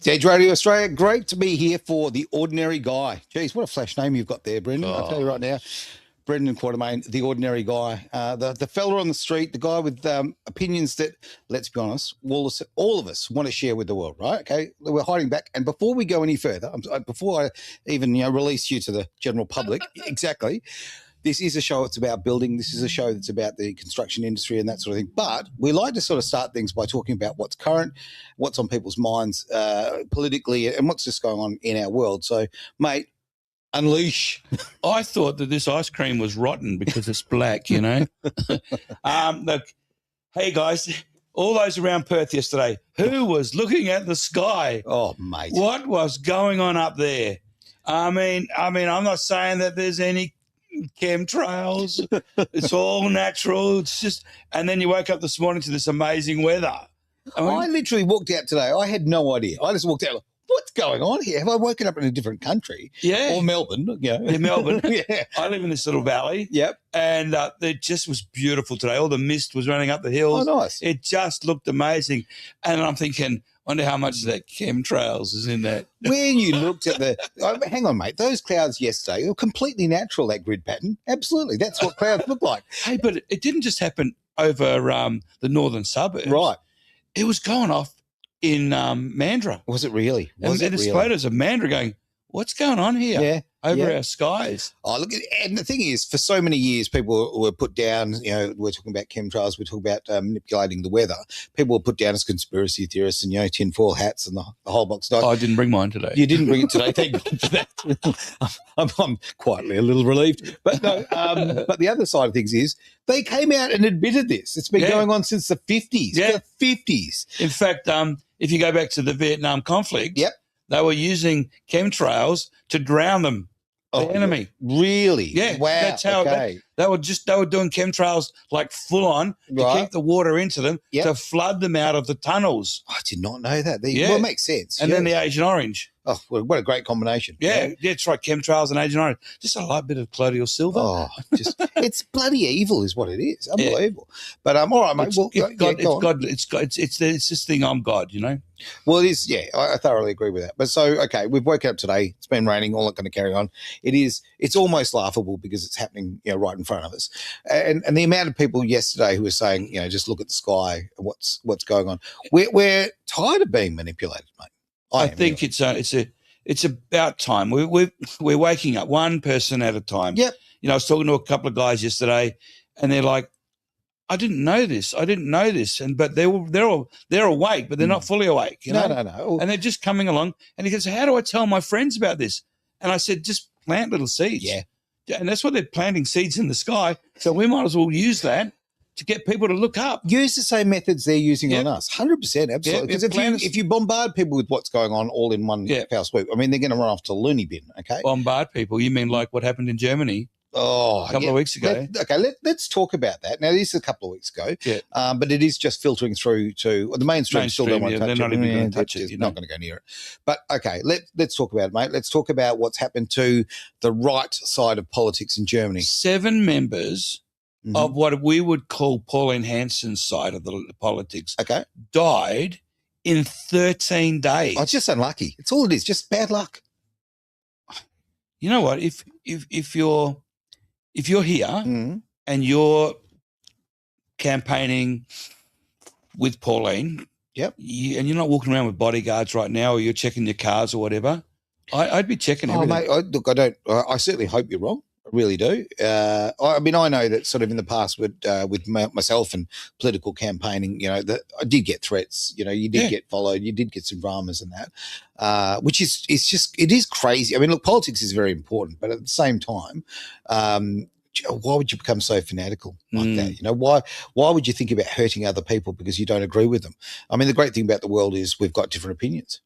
Edge Radio Australia, great to be here for The Ordinary Guy. Geez, what a flash name you've got there, Brendan. I'll tell you right now, Brendan Quartermain, The Ordinary Guy. The fella on the street, the guy with opinions that, let's be honest, all of us want to share with the world, right? Okay, we're hiding back. And before we go any further, before I even release you to the general public, exactly, this is a show that's about building. This is a show that's about the construction industry and that sort of thing. But we like to sort of start things by talking about what's current, what's on people's minds politically, and what's just going on in our world. So, mate, unleash. I thought that this ice cream was rotten because it's black, Look, hey, guys, all those around Perth yesterday, who was looking at the sky? Oh, mate. What was going on up there? I mean, I'm not saying that there's any chemtrails. It's all natural. It's just, and then you woke up this morning to this amazing weather. I literally walked out today. I had no idea. I just walked out. What's going on here? Have I woken up in a different country? Yeah. Or Melbourne? In Melbourne. Yeah. I live in this little valley. Yep. And it just was beautiful today. All the mist was running up the hills. Oh, nice. It just looked amazing. And I'm thinking, wonder how much of that chemtrails is in that. When you looked at hang on, mate, those clouds yesterday were completely natural, that grid pattern. Absolutely. That's what clouds look like. Hey, but it didn't just happen over the northern suburbs. Right. It was going off in Mandurah. Was it really? And there's photos of Mandurah going, what's going on here? Yeah. Over our skies. Oh, look, and the thing is, for so many years, people were put down, we're talking about chemtrails, we're talking about manipulating the weather. People were put down as conspiracy theorists and, tinfoil hats and the whole box. Oh, I didn't bring mine today. You didn't bring it today. Thank God for that. I'm quietly a little relieved. But no, but the other side of things is they came out and admitted this. It's been going on since the 50s. Yeah. The 50s. In fact, if you go back to the Vietnam conflict, yep, they were using chemtrails to drown them. The enemy. Really? Yeah. Wow. That's how they were doing chemtrails like full on to keep the water into them, to flood them out of the tunnels. I did not know that. Well, it makes sense. And then the Agent Orange. Oh, what a great combination. Yeah, it's right. Chemtrails and Agent Orange. Just a light bit of colloidal silver. Oh, it's bloody evil is what it is. Unbelievable. But all right, mate. It's this thing, I'm God, Well, it is, I thoroughly agree with that. But so, okay, we've woken up today. It's been raining, all that going to carry on. It's almost laughable because it's happening, right in front of us. And the amount of people yesterday who were saying, just look at the sky, what's going on. We're tired of being manipulated, mate. I think it's about time. We're waking up one person at a time. Yep. I was talking to a couple of guys yesterday, and they're like, I didn't know this, but they're awake, but they're not fully awake. No. And they're just coming along. And he goes, how do I tell my friends about this? And I said, just plant little seeds. Yeah. And that's what they're planting, seeds in the sky. So we might as well use that to get people to look up. Use the same methods they're using on us. 100%, absolutely. Because if you bombard people with what's going on all in one foul swoop, I mean, they're going to run off to the loony bin, okay? Bombard people? You mean like what happened in Germany? A couple of weeks ago. Let's talk about that. Now, this is a couple of weeks ago, yeah. But it is just filtering through to the mainstream. Still don't want to touch it. They're not even going to touch it. It's not going to go near it. But, okay, let's talk about it, mate. Let's talk about what's happened to the right side of politics in Germany. 7 members of what we would call Pauline Hanson's side of the politics died in 13 days. Oh, it's just unlucky. It's all it is, just bad luck. You know what? If you're here and you're campaigning with Pauline, and you're not walking around with bodyguards right now, or you're checking your cars or whatever, I'd be checking everything. Mate, I certainly hope you're wrong. I really do. I know that sort of in the past with myself and political campaigning, that I did get threats. You did get followed. You did get some dramas and that, which is it is crazy. I mean, look, politics is very important, but at the same time, why would you become so fanatical like that? Why would you think about hurting other people because you don't agree with them? I mean, the great thing about the world is we've got different opinions.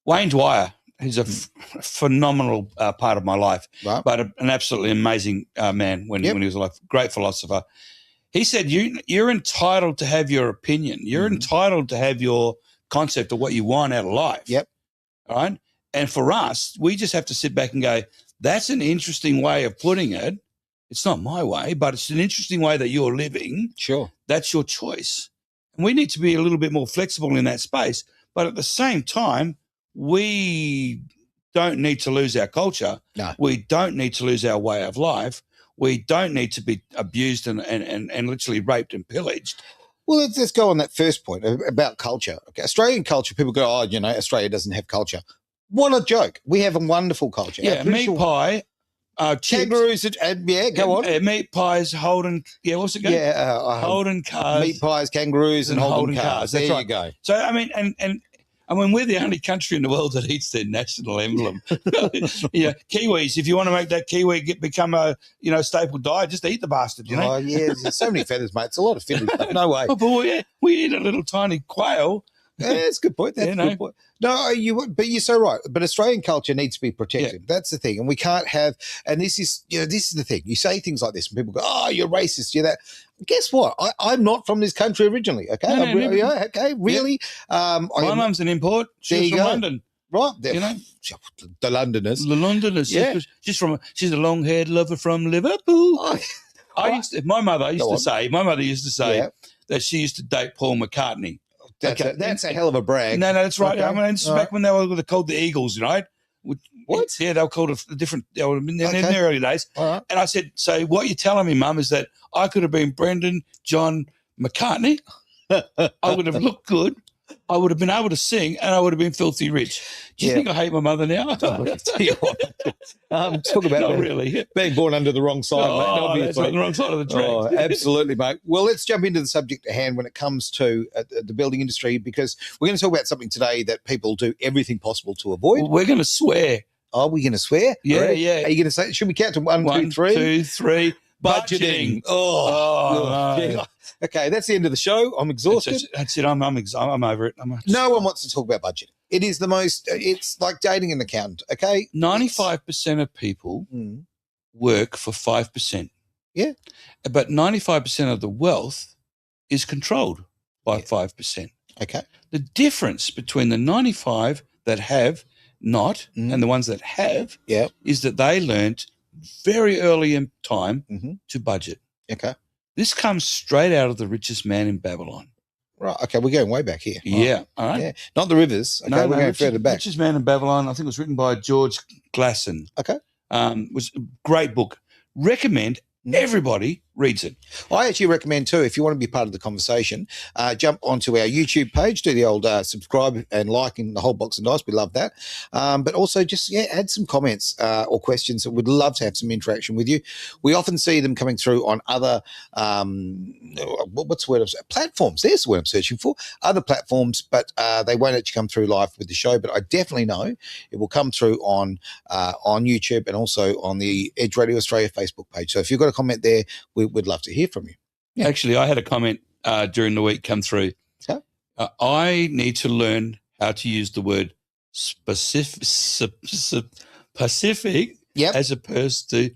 Wayne Dwyer, who's a phenomenal part of my life, but an absolutely amazing man when he was alive, great philosopher. He said, you're entitled to have your opinion. You're entitled to have your concept of what you want out of life. Yep. All right? And for us, we just have to sit back and go, that's an interesting way of putting it. It's not my way, but it's an interesting way that you're living. Sure. That's your choice. And we need to be a little bit more flexible in that space. But at the same time, we don't need to lose our culture. No. We don't need to lose our way of life. We don't need to be abused and literally raped and pillaged. Well, let's go on that first point about culture. Okay, Australian culture, people go, oh, Australia doesn't have culture. What a joke. We have a wonderful culture. Yeah, meat pie, kangaroos, go on. Meat pies, Holden, what's it going? Yeah, Holden cars. Meat pies, kangaroos, and Holden cars. There you go. So, I mean, we're the only country in the world that eats their national emblem. Kiwis, if you want to make that Kiwi become a staple diet, just eat the bastard, Oh, yeah, there's so many feathers, mate. It's a lot of feathers. No way. Oh, but we eat a little tiny quail. Yeah, that's a good point. That's a good point. No, but you're so right. But Australian culture needs to be protected. Yeah. That's the thing. And we can't have, and this is the thing. You say things like this and people go, oh, you're racist, you're that. Guess what? I'm not from this country originally, okay? Really? Yeah. My mum's an import. She's from London. Right. The Londoners. The Londoners. Yeah. She's a long-haired lover from Liverpool. My mother used to say that she used to date Paul McCartney. That's a hell of a brag. No, that's right. Okay. I mean, this is back when they were called the Eagles, right? What? Yeah, they were called a different. They were in their early days. Right. And I said, so what you're telling me, Mum, is that I could have been Brendan John McCartney. I would have looked good. I would have been able to sing, and I would have been filthy rich. Do you think I hate my mother now? Talk about not really being born under the wrong side, mate. That's on the wrong side of the track. Oh, absolutely, mate. Well, let's jump into the subject at hand when it comes to the building industry, because we're going to talk about something today that people do everything possible to avoid. Well, we're going to swear. Are we going to swear? Yeah, right? yeah. Are you going to say? Should we count to 1, 2, 3? 1, 2, 3. Budgeting. Oh. Yeah. Okay, that's the end of the show. I'm exhausted. That's it. I'm over it. No one wants to talk about budgeting. It is the most. It's like dating an accountant. Okay, 95% of people work for 5%. Yeah, but 95% of the wealth is controlled by 5%. Okay, the difference between the 95 that have not and the ones that have is that they learnt very early in time to budget. Okay. This comes straight out of The Richest Man in Babylon. Right. Okay, we're going way back here. Yeah. All right. Yeah. Not The Rivers. Okay, we're going further back. Richest Man in Babylon, I think it was written by George Glasson. Okay. Was a great book. Recommend everybody reads it. I actually recommend too, if you want to be part of the conversation, jump onto our YouTube page, do the old subscribe and like in the whole box of dice. We love that. But also just, add some comments or questions. We'd love to have some interaction with you. We often see them coming through on other, what's the word? Platforms. There's the word I'm searching for. Other platforms, but they won't actually come through live with the show. But I definitely know it will come through on YouTube and also on the Edge Radio Australia Facebook page. So if you've got a comment there, we'd love to hear from you. Yeah. Actually, I had a comment during the week come through. Okay. I need to learn how to use the word Pacific as opposed to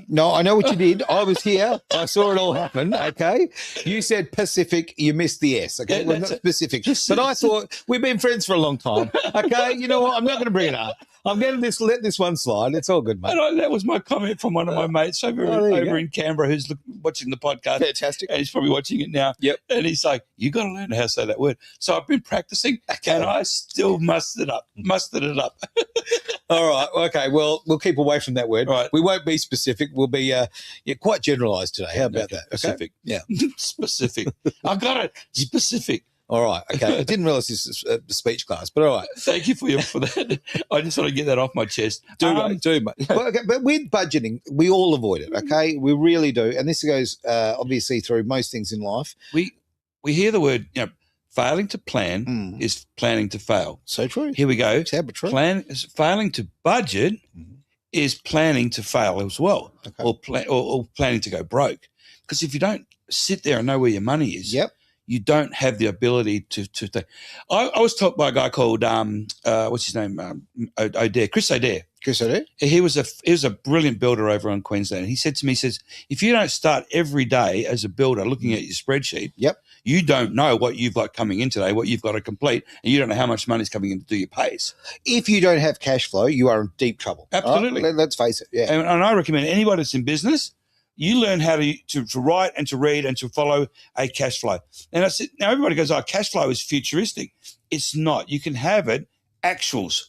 No, I know what you did. I was here. I saw it all happen. Okay. You said Pacific. You missed the S. Okay. Well, not specific. But I thought we've been friends for a long time. Okay. You know what? I'm not going to bring it up. I'm going to let this one slide. It's all good, mate. And that was my comment from one of my mates over in Canberra who's watching the podcast. Fantastic. And he's probably watching it now. Yep. And he's like, you got to learn how to say that word. So I've been practicing and I still mustered it up. All right. Okay. Well, we'll keep away from that word. Right. We won't be specific. We'll be quite generalised today. How about that? Specific. Okay? Yeah. Specific. I got it. Specific. All right. Okay. I didn't realise this was a speech class, but all right. Thank you for that. I just want to get that off my chest. Do mate. Well, okay, but with budgeting, we all avoid it. Okay, we really do, and this goes obviously through most things in life. We hear the word, failing to plan is planning to fail. So true. Here we go. True. Failing to budget is planning to fail as well, or planning to go broke. Because if you don't sit there and know where your money is, you don't have the ability to think. I was taught by a guy called what's his name? Chris Adair. Chris Adair? He was a brilliant builder over on Queensland. And he said to me, if you don't start every day as a builder looking at your spreadsheet, you don't know what you've got coming in today, what you've got to complete, and you don't know how much money is coming in to do your pays. If you don't have cash flow, you are in deep trouble. Absolutely. Let's face it. Yeah. And I recommend anybody that's in business, you learn how to write and to read and to follow a cash flow. And I said, now everybody goes, oh, cash flow is futuristic. It's not. You can have it actuals.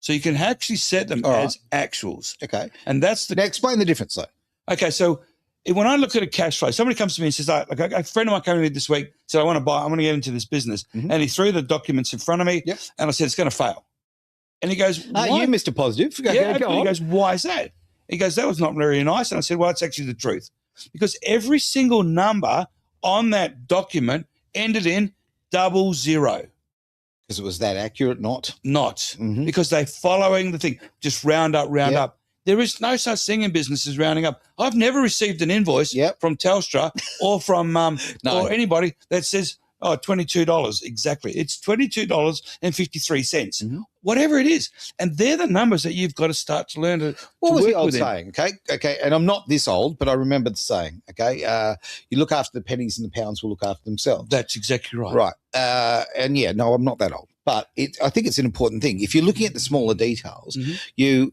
So you can actually set them as actuals. Okay. And that's Now explain the difference though. Okay, so when I look at a cash flow, somebody comes to me and says, like a friend of mine came to me this week, said, I want to get into this business. Mm-hmm. And he threw the documents in front of me, and I said, it's going to fail. And he goes, why? You Mr. Positive. Go on. He goes, why is that? He goes, that was not very nice. And I said, well, it's actually the truth. Because every single number on that document ended in 00. Because it was that accurate, not? Because they're following the thing. Just round up. There is no such thing in business as rounding up. I've never received an invoice from Telstra or from or anybody that says, oh, $22. Exactly. It's $22.53. Whatever it is. And they're the numbers that you've got to start to learn to What was work the old within. saying? Okay. And I'm not this old, but I remember the saying, you look after the pennies and the pounds will look after themselves. That's exactly right. Right. And I'm not that old. But I think it's an important thing. If you're looking at the smaller details, you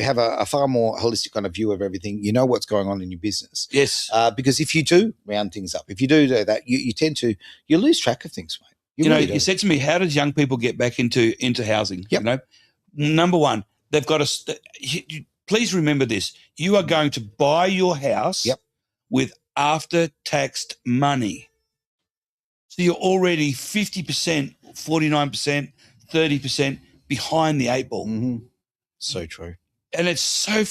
have a far more holistic kind of view of everything. You know what's going on in your business. Yes. Because if you do round things up, if you do that, you tend to lose track of things, mate. You said to me, how does young people get back into housing? Yep. You know, number one, they've got to please remember this. You are going to buy your house with after-taxed money. So you're already 50%, 49%, 30% behind the 8 ball. So true. And it's so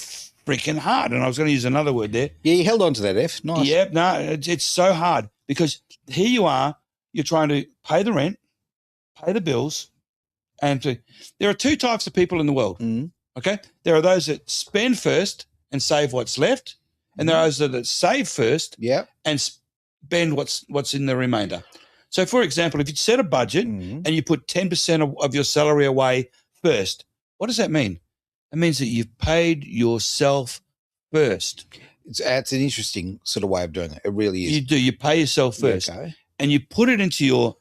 freaking hard. And I was going to use another word there. Yeah, you held on to that, F. Nice. Yeah, no, it's so hard because here you are, you're trying to pay the rent, pay the bills, and there are two types of people in the world, okay? There are those that spend first and save what's left, and there are those that save first and spend what's in the remainder. So, for example, if you set a budget and you put 10% of your salary away first, what does that mean? It means that you've paid yourself first. It's an interesting sort of way of doing it. It really is. You do. You pay yourself first. And you put it into your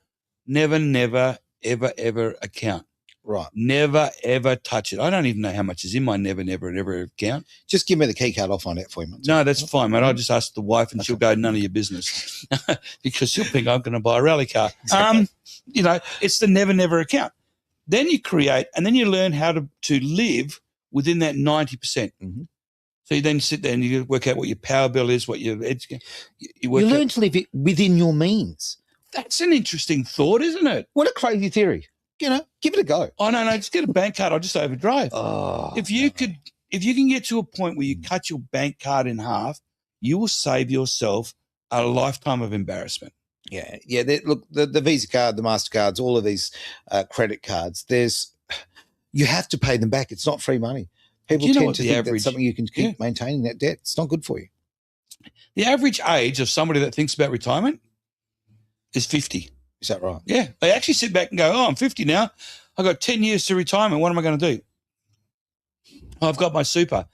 never, ever account. Right. Never, ever touch it. I don't even know how much is in my never, ever account. Just give me the key card. I'll find out for you, mate. No, that's fine, mate. I'll just ask the wife and she'll go, none of your business because she'll think I'm going to buy a rally car. Exactly. It's the never account. Then you create and then you learn how to live within that 90%. So you then sit there and you work out what your power bill is, what your you learn to live it within your means. That's an interesting thought, isn't it? What a crazy theory. Give it a go. Oh, no, just get a bank card. I'll just overdrive. If you can get to a point where you cut your bank card in half, you will save yourself a lifetime of embarrassment. Yeah. Look, the Visa card, the MasterCards, all of these credit cards, you have to pay them back. It's not free money. People tend to think that's something you can keep maintaining that debt. It's not good for you. The average age of somebody that thinks about retirement is 50. Is that right? Yeah. They actually sit back and go, oh, I'm 50 now. I've got 10 years to retirement. What am I going to do? Oh, I've got my super.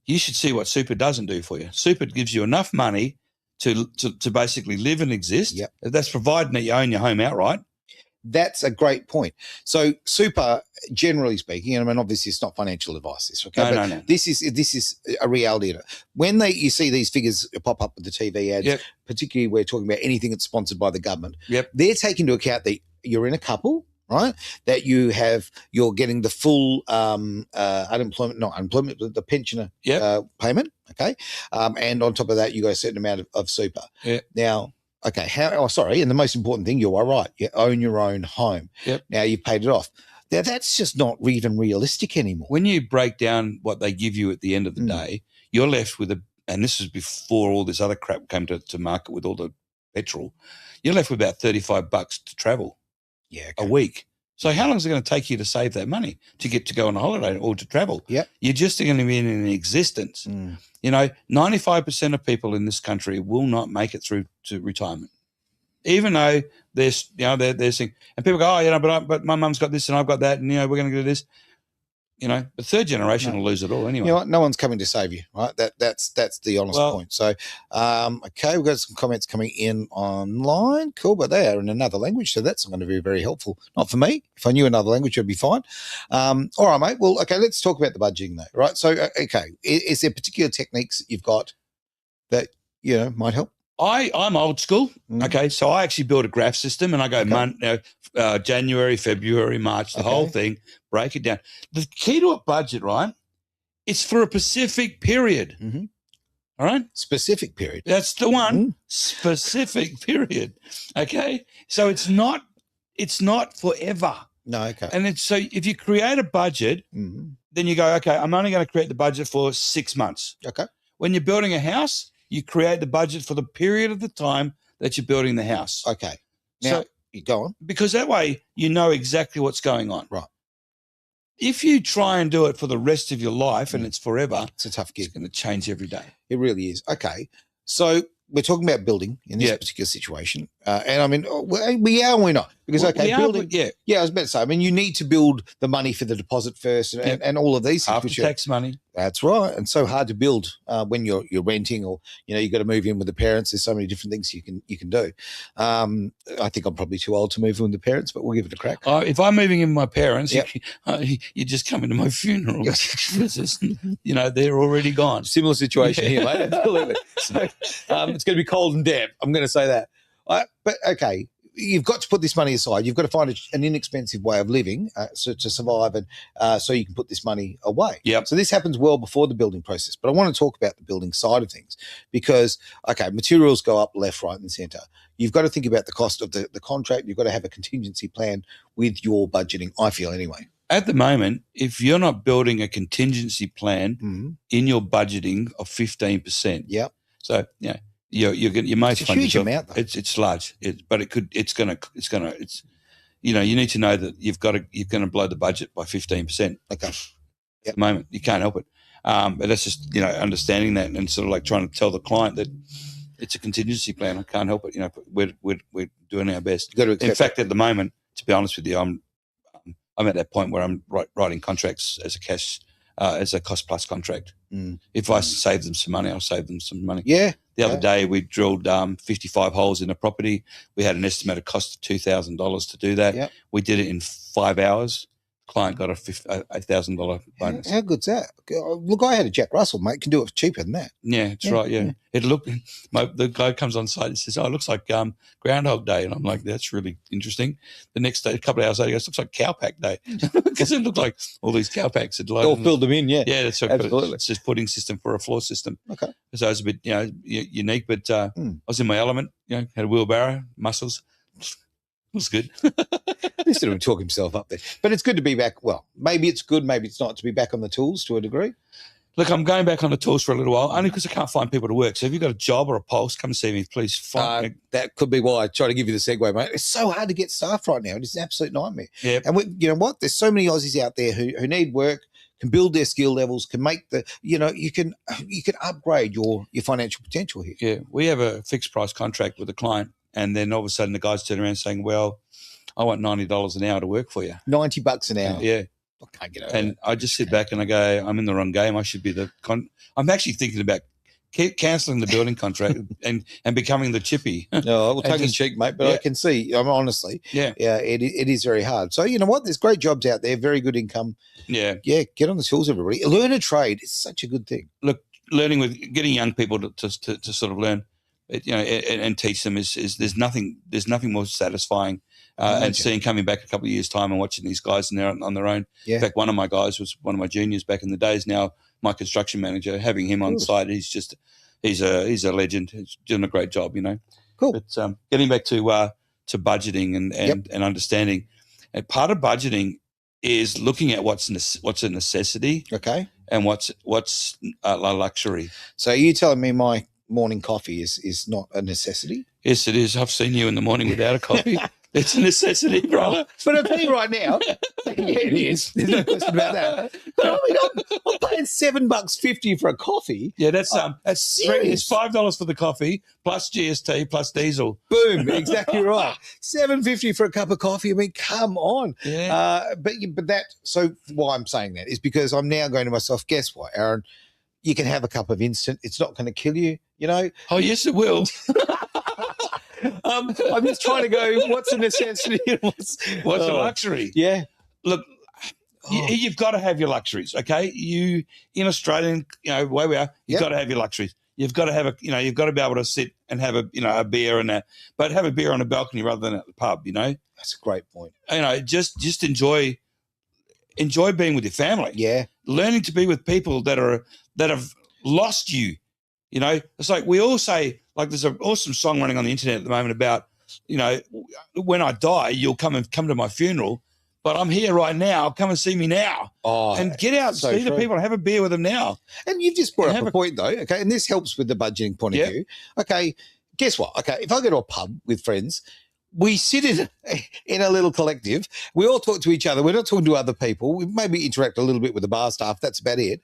You should see what super doesn't do for you. Super gives you enough money to basically live and exist. Yep. That's providing that you own your home outright. That's a great point. So super, generally speaking, and I mean, obviously it's not financial advice, okay? No. This is a reality in it. When you see these figures pop up with the TV ads, particularly we're talking about anything that's sponsored by the government, they're taking into account that you're in a couple, right? That you're getting the full unemployment, the pensioner payment, okay? And on top of that, you got a certain amount of super. Yeah. Now, okay, and the most important thing, you are right, you own your own home. Yep. Now you've paid it off. Now that's just not even realistic anymore. When you break down what they give you at the end of the day, you're left with and this was before all this other crap came to market with all the petrol, you're left with about $35 to travel a week. So how long is it going to take you to save that money to get to go on a holiday or to travel? Yeah. You're just going to be in an existence. 95% of people in this country will not make it through to retirement, even though they're saying, and people go, but my mum's got this and I've got that, and we're going to do this. The third generation will lose it all anyway. You know what? No one's coming to save you, right? That's the honest point. So, okay, we've got some comments coming in online. Cool, but they are in another language, so that's going to be very helpful. Not for me. If I knew another language, I'd be fine. All right, mate. Well, okay, let's talk about the budgeting though, right? So, okay, is there particular techniques that you've got that, might help? I'm old school. Okay. So I actually build a graph system and I go January, February, March, the whole thing, break it down. The key to a budget, right? It's for a specific period. Mm-hmm. All right. Specific period. That's the one. Specific period. Okay. So it's not forever. No. Okay. And so if you create a budget, then you go, okay, I'm only going to create the budget for 6 months. Okay. When you're building a house, you create the budget for the period of the time that you're building the house. Okay. Now, you go on. Because that way you know exactly what's going on. Right. If you try and do it for the rest of your life and it's forever, it's a tough gig. It's going to change every day. It really is. Okay. So we're talking about building in this particular situation. And I mean, we are and we're not. Because, building. I was about to say, I mean, you need to build the money for the deposit first and all of these things. After tax money. That's right. And so hard to build when you're renting or, you've got to move in with the parents. There's so many different things you can do. I think I'm probably too old to move in with the parents, but we'll give it a crack. If I'm moving in with my parents, you just come into my funeral. They're already gone. Similar situation here, mate. Absolutely. So it's going to be cold and damp. I'm going to say that. But, okay, you've got to put this money aside. You've got to find an inexpensive way of living to survive and so you can put this money away. Yep. So this happens well before the building process. But I want to talk about the building side of things because, materials go up left, right and centre. You've got to think about the cost of the contract. You've got to have a contingency plan with your budgeting, I feel anyway. At the moment, if you're not building a contingency plan in your budgeting of 15%. Yep. So, you may find a huge amount, though. It's large, but you need to know that you're going to blow the budget by 15%. Okay. At the moment, you can't help it. But that's just understanding that and sort of like trying to tell the client that it's a contingency plan. I can't help it. We're doing our best. In fact, at the moment, to be honest with you, I'm at that point where I'm writing contracts as a cash. As a cost plus contract. If I save them some money, I'll save them some money. Yeah. The other day we drilled 55 holes in a property. We had an estimated cost of $2,000 to do that. Yep. We did it in 5 hours. Client got a $8,000 bonus. How good's that? Look, I had a Jack Russell, mate. Can do it for cheaper than that. Yeah, that's right. Yeah. It looked. The guy comes on site and says, "Oh, it looks like Groundhog Day," and I'm like, "That's really interesting." The next day, a couple of hours later, he goes, "Looks like Cowpack Day," because it looked like all these cowpacks had all filled them in. Yeah, yeah. That's absolutely. It's just pudding system for a floor system. Okay, so it's a bit unique, but I was in my element. Had a wheelbarrow, muscles. It was good. He sort of talk himself up there. But it's good to be back. Well, maybe it's good, maybe it's not, to be back on the tools to a degree. Look, I'm going back on the tools for a little while, only because I can't find people to work. So if you've got a job or a pulse, come and see me, please. That could be why I try to give you the segue, mate. It's so hard to get staff right now. It's an absolute nightmare. Yeah. And you know what? There's so many Aussies out there who need work, can build their skill levels, can make you can upgrade your financial potential here. Yeah. We have a fixed price contract with a client, and then all of a sudden the guys turn around saying, well, I want $90 an hour to work for you. $90 an hour. Yeah. I can't get over and it. I just sit back and I go, I'm in the wrong game. I should be I'm actually thinking about cancelling the building contract and becoming the chippy. No, well, tongue in cheek, mate, but I can see, honestly, it is very hard. So, you know what? There's great jobs out there, very good income. Yeah. Yeah, get on the tools, everybody. Learn a trade. It's such a good thing. Look, getting young people to sort of learn, and teach them is there's nothing more satisfying. And seeing coming back a couple of years' time and watching these guys and they're on their own. Yeah. In fact, one of my guys was one of my juniors back in the days. Now my construction manager, having him on site, he's a legend. He's doing a great job, Cool. But getting back to budgeting and understanding, and part of budgeting is looking at what's a necessity, okay, and what's a luxury. So are you telling me my morning coffee is not a necessity? Yes, it is. I've seen you in the morning without a coffee. It's a necessity, brother. But I'll tell you right now, yeah, it is. There's no question about that. But I mean, I'm paying $7.50 for a coffee. Yeah, that's serious. It's $5 for the coffee plus GST plus diesel. Boom, exactly right. $7.50 for a cup of coffee. I mean, come on. Yeah. But that. So why I'm saying that is because I'm now going to myself. Guess what, Aaron? You can have a cup of instant. It's not going to kill you. Oh yes, it will. I'm just trying to go, what's a necessity and what's a luxury? Yeah. Look, you've got to have your luxuries, okay? In Australia, where we are, you've got to have your luxuries. you've got to have you've got to be able to sit and have a beer but have a beer on a balcony rather than at the pub. That's a great point. Just enjoy being with your family. Yeah, learning to be with people that have lost you. It's like we all say. Like there's an awesome song running on the internet at the moment about when I die, you'll come to my funeral. But I'm here right now. Come and see me now. Oh, and get out and see the people and have a beer with them now. And you've just brought up a point, though, okay? And this helps with the budgeting point of view. Okay, guess what? Okay, if I go to a pub with friends, we sit in a little collective. We all talk to each other. We're not talking to other people. We maybe interact a little bit with the bar staff. That's about it.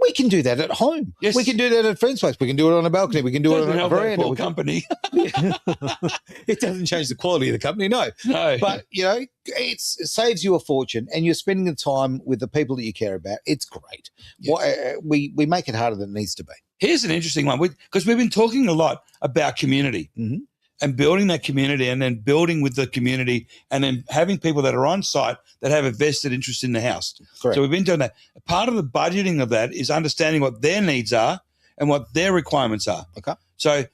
We can do that at home. Yes. We can do that at a friend's place. We can do it on a balcony. We can do it on a veranda. Company. It doesn't change the quality of the company, no. But, it saves you a fortune and you're spending the time with the people that you care about. It's great. Yeah. We make it harder than it needs to be. Here's an interesting one because we've been talking a lot about community. Mm-hmm. And building that community and then building with the community and then having people that are on site that have a vested interest in the house. Correct. So we've been doing that. Part of the budgeting of that is understanding what their needs are and what their requirements are. Okay. So,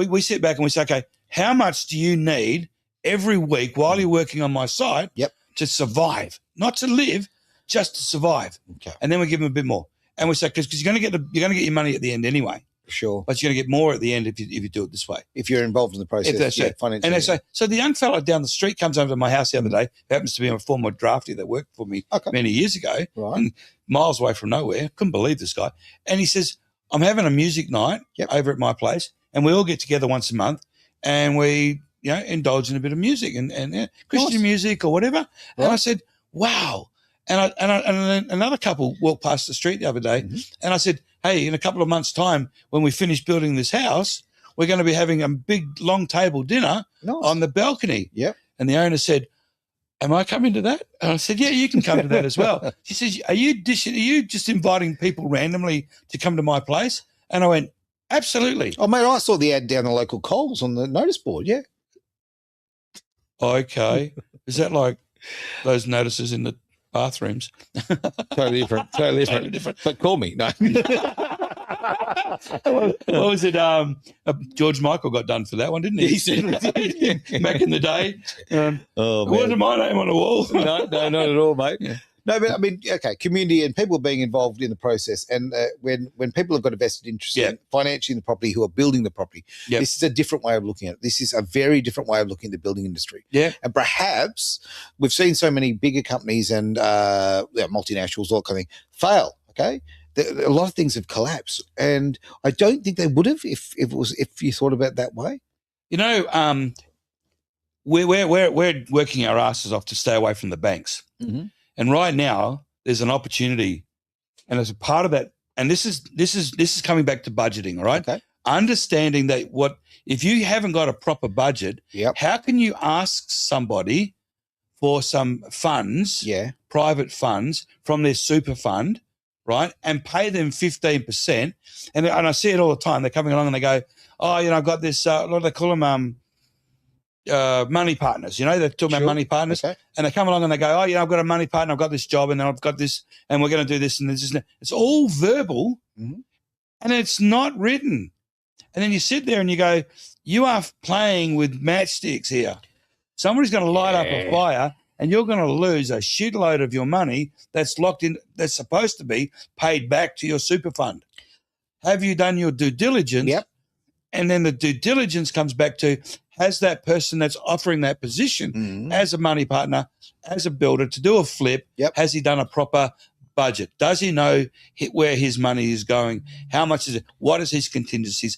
we sit back and we say, okay, how much do you need every week while you're working on my site to survive? Not to live, just to survive. Okay. And then we give them a bit more. And we say, because you're going to get your money at the end anyway. Sure. But you're going to get more at the end if you do it this way. If you're involved in the process. If that's it. Financially. And they say, so the young fella down the street comes over to my house the other day, who happens to be a former drafty that worked for me many years ago, and miles away from nowhere. Couldn't believe this guy. And he says, I'm having a music night over at my place, and we all get together once a month, and we indulge in a bit of music and Christian music or whatever. Right. And I said, wow. And then another couple walked past the street the other day, and I said, hey, in a couple of months' time, when we finish building this house, we're going to be having a big, long table dinner on the balcony. Yep. And the owner said, am I coming to that? And I said, yeah, you can come to that as well. She says, are you just inviting people randomly to come to my place? And I went, absolutely. Oh, mate, I saw the ad down the local Coles on the notice board, yeah. Okay. Is that like those notices in the bathrooms? Totally different. But call me. No. What was it? George Michael got done for that one, didn't he? He said back in the day. It wasn't my name on the wall. No, not at all, mate. Yeah. No, but I mean, okay, community and people being involved in the process, and when people have got a vested interest in financially in the property, who are building the property, this is a different way of looking at it. This is a very different way of looking at the building industry. Yeah, and perhaps we've seen so many bigger companies and multinationals, all that kind of thing, fail. Okay, a lot of things have collapsed, and I don't think they would have if you thought about it that way. We're working our asses off to stay away from the banks. Mm-hmm. And right now, there's an opportunity, and as a part of that, and this is coming back to budgeting, all right? Okay. Understanding that if you haven't got a proper budget, how can you ask somebody for some funds, private funds from their super fund, right, and pay them 15%? And I see it all the time. They're coming along and they go, oh, I've got this. What do they call them? Money partners, they're talking about money partners, and they come along and they go, oh, I've got a money partner, I've got this job, and then I've got this, and we're going to do this, and this. It's all verbal, and it's not written. And then you sit there and you go, you are playing with matchsticks here. Somebody's going to light up a fire, and you're going to lose a shitload of your money that's locked in, that's supposed to be paid back to your super fund. Have you done your due diligence? Yep. And then the due diligence comes back to, has that person that's offering that position as a money partner, as a builder to do a flip, has he done a proper budget? Does he know where his money is going? How much is it? What is his contingencies?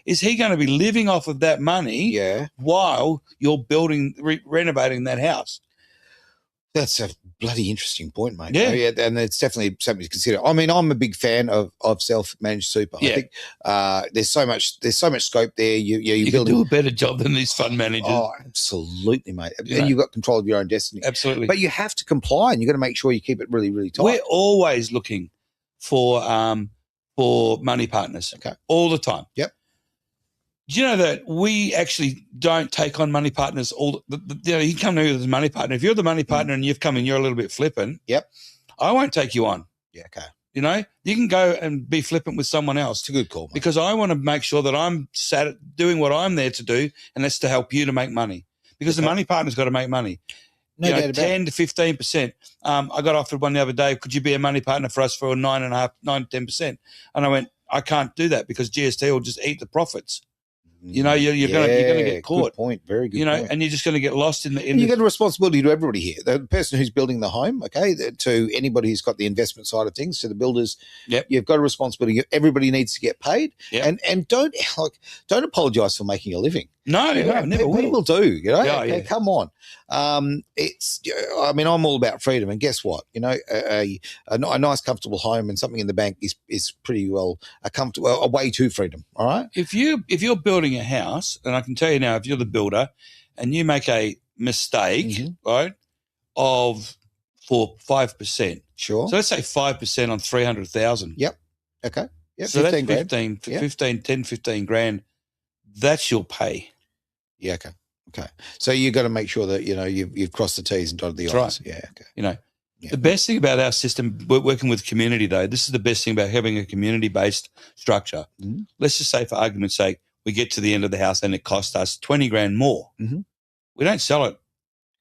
Is he going to be living off of that money while you're building, renovating that house? That's a bloody interesting point, mate. Yeah. And it's definitely something to consider. I mean, I'm a big fan of self-managed super. Yeah. I think there's so much scope there. You can do a better job than these fund managers. Oh, absolutely, mate. And you've got control of your own destiny. Absolutely. But you have to comply, and you've got to make sure you keep it really, really tight. We're always looking for money partners. Okay. All the time. Yep. Do you know that we actually don't take on money partners? You come to me as a money partner. If you're the money partner and you've come and you're a little bit flippant, I won't take you on. Yeah, okay. You know, you can go and be flippant with someone else. It's a good call, mate. Because I want to make sure that I'm doing what I'm there to do, and that's to help you to make money. Because the money partner's got to make money. No doubt about 10 to 15%. I got offered one the other day. Could you be a money partner for us for 9.5, 9 to 10%? And I went, I can't do that because GST will just eat the profits. You know, you're going to get caught. Good point. Very good. Point. And you're just going to get lost in the. You get a responsibility to everybody here. The person who's building the home, okay, to anybody who's got the investment side of things, to the builders. Yep. You've got a responsibility. Everybody needs to get paid. Yep. And don't apologise for making a living. No, never will. People do. You know, yeah. Come on. I'm all about freedom, and guess what? You know, a nice, comfortable home and something in the bank is pretty well a way to freedom. All right. If you're building a house, and I can tell you now, if you're the builder and you make a mistake, right, for 5%, sure. So let's say 5% on 300,000. Yep. Okay. Yep. So 15 that's 15 grand. That's your pay. Yeah. Okay. So you've got to make sure that, you know, you've crossed the T's and dotted the I's. Right. Yeah. Okay. You know, the best thing about our system, we're working with community though. This is the best thing about having a community-based structure. Mm-hmm. Let's just say, for argument's sake, we get to the end of the house and it costs us 20 grand more. Mm-hmm. We don't sell it.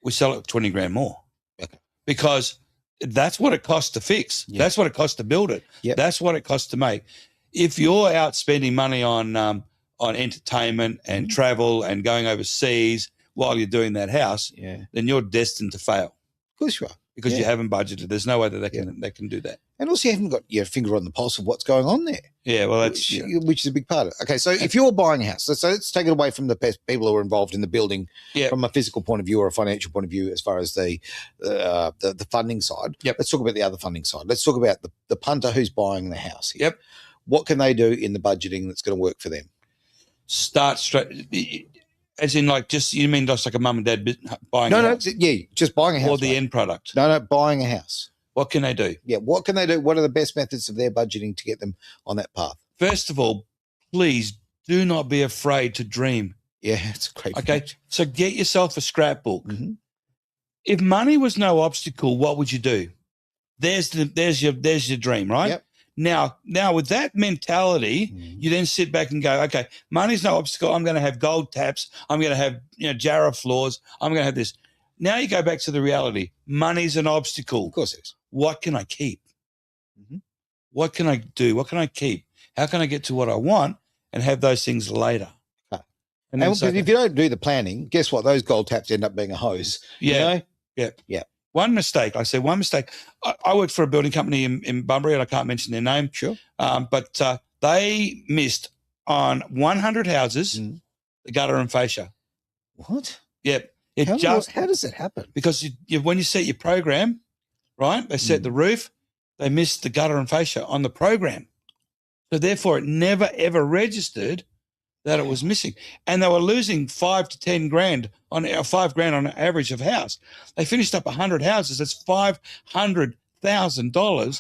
We sell it 20 grand more. Okay. Because that's what it costs to fix. Yeah. That's what it costs to build it. Yep. That's what it costs to make. If you're out spending money on entertainment and travel and going overseas while you're doing that house, then you're destined to fail. Of course you are. Because you haven't budgeted. There's no way that they can do that. And also you haven't got your finger on the pulse of what's going on there. Yeah, well, which is a big part of it. Okay, so if you're buying a house, so let's take it away from the people who are involved in the building from a physical point of view or a financial point of view as far as the funding side. Yep. Let's talk about the other funding side. Let's talk about the punter who's buying the house here. Yep. What can they do in the budgeting that's going to work for them? Start straight, as in you mean just like a mum and dad buying a house? Just buying a house. Or the end product? No, buying a house. What can they do? Yeah, what can they do? What are the best methods of their budgeting to get them on that path? First of all, please do not be afraid to dream. Yeah, it's a great point. Okay, so get yourself a scrapbook. Mm-hmm. If money was no obstacle, what would you do? There's your dream, right? Yep. Now with that mentality, you then sit back and go, okay, money's no obstacle. I'm going to have gold taps. I'm going to have Jarrah floors. I'm going to have this. Now you go back to the reality. Money's an obstacle. Of course it is. What can I keep? What can I do? What can I keep? How can I get to what I want and have those things later? Okay. And if you don't do the planning, guess what? Those gold taps end up being a hose. Yeah. You know? Yeah. One mistake. I worked for a building company in Bunbury, and I can't mention their name. Sure. But they missed on 100 houses the gutter and fascia. What? Yep. How does that happen? Because when you set your program, right, they set the roof, they missed the gutter and fascia on the program. So therefore it never, ever registered that it was missing. And they were losing 5 to 10 grand on $5 grand on an average of house. They finished up 100 houses. That's $500,000. $500,000.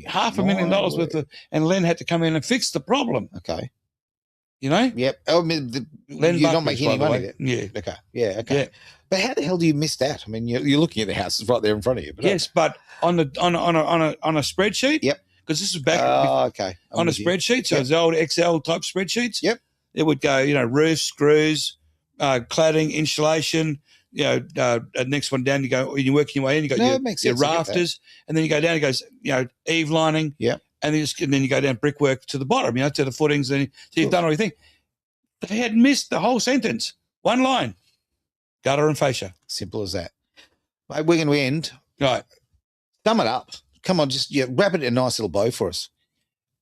$500,000 worth of, and Len had to come in and fix the problem. Okay. You know? Yep. I mean, you're not making any money there. Yeah. Okay. Yeah. Okay. Yeah. But how the hell do you miss that? I mean, you're looking at the houses right there in front of you. But yes, but on a spreadsheet. Yep. Because this is back okay. on a spreadsheet. So it's old Excel type spreadsheets. Yep. It would go, roof, screws, cladding, insulation. Next one down, you go, you're working your way in. You got your rafters, and then you go down. It goes, eave lining. Yeah. And then you go down brickwork to the bottom. To the footings. And so you've done everything. They had missed the whole sentence. One line, gutter and fascia. Simple as that. Mate, we're going to end. Right. Sum it up. Come on, just wrap it in a nice little bow for us.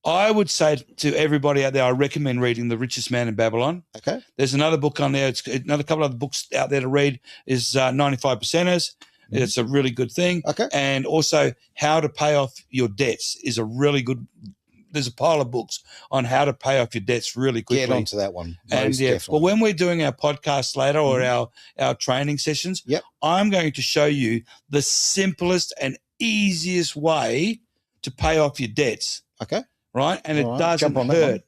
I would say to everybody out there, I recommend reading The Richest Man in Babylon. Okay. There's another book on there. It's another couple of other books out there to read is 95 Percenters. It's a really good thing. Okay. And also How to Pay Off Your Debts is a really good – there's a pile of books on how to pay off your debts really quickly. Get onto that one. And well, when we're doing our podcast later or our training sessions, I'm going to show you the simplest and easiest way to pay off your debts. Okay. Right? And it doesn't hurt.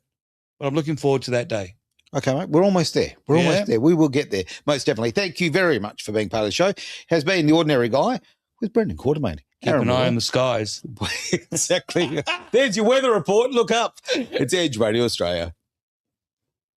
But I'm looking forward to that day. Okay, mate. We're almost there. We're almost there. We will get there, most definitely. Thank you very much for being part of the show. Has been The Ordinary Guy with Brendan Quartermain. Keep an eye on the skies. Exactly. There's your weather report. Look up. It's Edge Radio Australia.